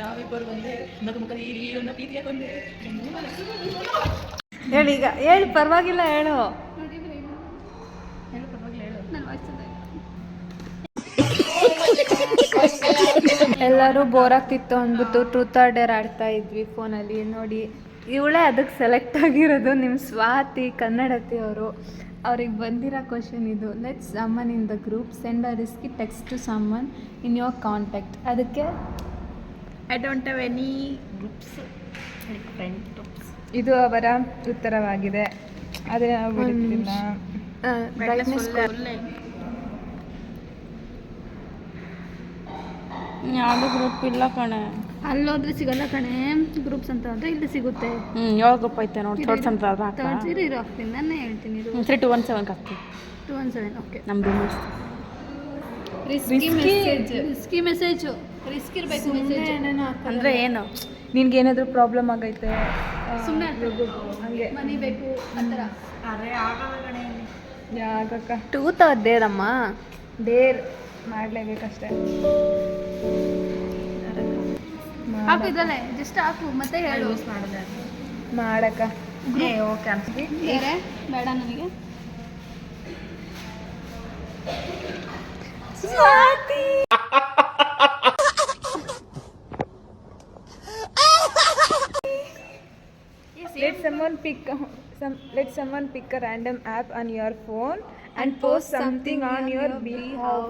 ನಾವಿಬ್ಬರು ಒಂದೇ ನಗುಮುಖದ ಈ ನೀರನ್ನ ಪ್ರೀತಿಯ ಕೊಂದೆ. ಹೇಳಿ ಈಗ, ಹೇಳು ಪರವಾಗಿಲ್ಲ, ಹೇಳು. ಎಲ್ಲರೂ ಬೋರ್ ಆಗ್ತಿತ್ತು ಅಂದ್ಬಿಟ್ಟು ಟ್ರೂತ್ ಆರ್ ಡೇರ್ ಆಡ್ತಾ ಇದ್ವಿ ಫೋನಲ್ಲಿ. ನೋಡಿ, ಇವಳೇ ಅದಕ್ಕೆ ಸೆಲೆಕ್ಟ್ ಆಗಿರೋದು, ನಿಮ್ಮ ಸ್ವಾತಿ ಕನ್ನಡತಿ ಅವರು. ಅವ್ರಿಗೆ ಬಂದಿರೋ ಕ್ವಶನ್ ಇದು: let's someone in the group send a risky text to someone in your contact. ಅದಕ್ಕೆ I don't have any groups, friend groups. ಇದು ಅವರ ಉತ್ತರವಾಗಿದೆ. ಆದರೆ ನಾವು ಬಿಡುತ್ತಿಲ್ಲ. ಯಾವುದು ಗ್ರೂಪ್ ಇಲ್ಲ ಕಣೆ. ಅಲ್ಲೋದ್ರೆ ಸಿಗಲ್ಲ ಕಣೆ ಗ್ರೂಪ್ಸ್ ಅಂತ, ಅಂದರೆ ಇಲ್ಲಿ ಸಿಗುತ್ತೆ. ಯಾವ ಗ್ರೂಪ್ ಐತೆ ನೋಡಿ, ಥರ್ಡ್ಸ್ ಅಂತ ಥರ್ಡ್ಸ್ ಇರೋ ಹಾಕ್ತೀನಿ, ನಾನೇ ಹೇಳ್ತೀನಿ. ಇದು 3217 ಹಾಕ್ತೀನಿ. 217 ಓಕೆ. ನಮ್ಮ rumours risky message, risky message, risk ಇರಬೇಕು ಮೆಸೇಜ್. ಅಂದರೆ ಏನು? ನಿನ್ಗೆ ಏನಾದರೂ ಪ್ರಾಬ್ಲಮ್ ಆಗೈತೆ, ಸುಮ್ಮನೆ ಹಂಗೆ ಮನಿ ಬೇಕು ಆ ಥರ. ಅರೆ ಆಗಲ್ಲ ಕಣೆ. ಯಾಕಕ್ಕ? ಟೂತ್ ಅದೇರಮ್ಮ, ಡೇರ್ ಮಾಡಲೇಬೇಕಷ್ಟೇ. ಹಾಕು ಇದಲ್ಲೇ, ಜಸ್ಟ್ ಹಾಕು ಮತ್ತೆ ಹೇಳು. ಯೂಸ್ ಮಾಡಿದೆ ಮಾಡಕ್ಕ. ಓಕೆ ಅನ್ಸ್ತಿ. ಬೇರೆ ಬೇಡ ನನಗೆ. Let someone pick a random app on your phone and post something on your behalf.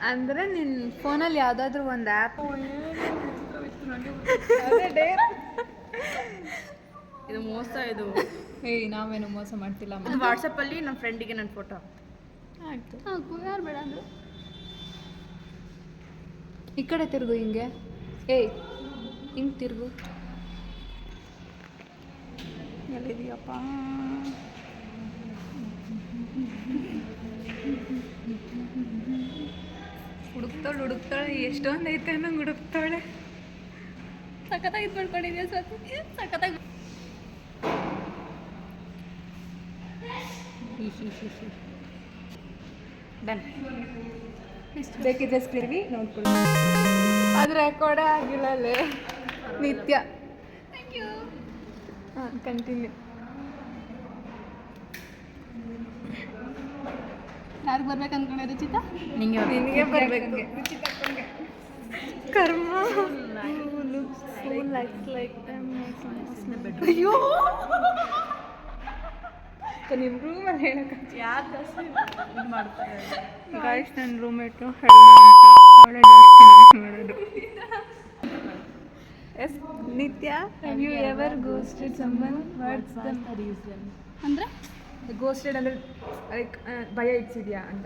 ಅಂದರೆ ನಿನ್ನ ಫೋನಲ್ಲಿ ಯಾವುದಾದ್ರೂ ಒಂದು ಆ್ಯಪ್. ಇದು ಮೋಸ. ಇದು ನಾವೇನು ಮೋಸ ಮಾಡ್ತಿಲ್ಲ. ಇದು ವಾಟ್ಸಪ್ಪಲ್ಲಿ ನಮ್ಮ ಫ್ರೆಂಡಿಗೆ ನನ್ನ ಫೋಟೋ. ಆಯಿತು ಹಾಕು, ಯಾರು ಬೇಡ ಅಂದರು. ಈ ಕಡೆ ತಿರುಗು, ಹಿಂಗೆ ಹಿಂಗೆ ತಿರುಗು. ಎಲ್ಲಿದೆಯಪ್ಪ? ಹುಡುಕ್ತಾಳೆ ಎಷ್ಟೊಂದು ಐತೆ ನಂಗೆ ಹುಡುಕ್ತಾಳೆ. ಸಖತ್ತಾಗಿ ಇದು ಮಾಡ್ಕೊಂಡಿದ್ಯಾ ಸ್ವಾತಿ, ಸಖತ್ತಾಗಿ. ಡನ್. ಬೇಕಿದ್ರೆ ಸ್ಕ್ರೀವಿ ನೋಡ್ಕೊಳ್ಳಿ. ಅದು ರೆಕಾರ್ಡೇ ಆಗಿಲ್ಲ ಅಲ್ಲೇ. ನಿತ್ಯ. Thank you. ಹಾಂ, ಕಂಟಿನ್ಯೂ. ಯಾರಿಗೆ ಬರ್ಬೇಕು ಅಂದ್ಕೊಂಡೆ ರುಚಿತ? ನಿನಗೆ ಬರಬೇಕು. ಕರ್ಮ. ಅಯ್ಯೋ, ನಿಮ್ಮ ರೂಮಲ್ಲಿ ಹೇಳಕ್ಕೆ ಯಾಕೆ ಇದು ಮಾಡ್ತಾರೆ? ಗಾಯ್ಸ್, ನನ್ನ ರೂಮ್ಮೇಟು ಹೆಣ್ಣ ಅಂತ, ಅವಳೇ ಜಾಸ್ತಿ ನಾಶ ಮಾಡೋದು. Yes Nitya, have you ever ghosted someone? What's the reason? ಅಂದರೆ ಗೋಸ್ಟೆಡ್ ಅಂದರೆ ಲೈಕ್ ಭಯ ಇಡ್ಸಿದ್ಯಾ ಅಂತ.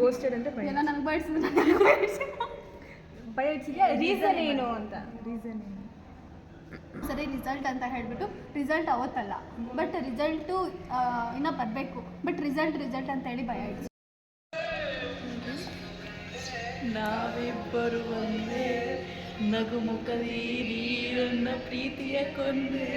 ಗೋಸ್ಟೆಡ್ ಅಂದರೆ ಭಯ. ಎಲ್ಲ ನನಗೆ ಬಯಸಿದ್ರೆ ಭಯ ಇಡ್ಸಿದ್ಯಾ, ರೀಸನ್ ಏನು ಅಂತ. ರೀಸನ್ ಏನು? ಸರಿ, ರಿಸಲ್ಟ್ ಅಂತ ಹೇಳಿಬಿಟ್ಟು ರಿಸಲ್ಟ್ ಅವತ್ತಲ್ಲ, ಬಟ್ ರಿಸಲ್ಟು ಇನ್ನೂ ಬರಬೇಕು, ಬಟ್ ರಿಸಲ್ಟ್ ಅಂತ ಹೇಳಿ ಭಯ ಇಡ್ಸಿ. ನಾವಿಬ್ಬರು ಒಂದೇ ನಗುಮುಖದ ಈ ನೀರನ್ನ ಪ್ರೀತಿಯ ಕೊಂದೆ.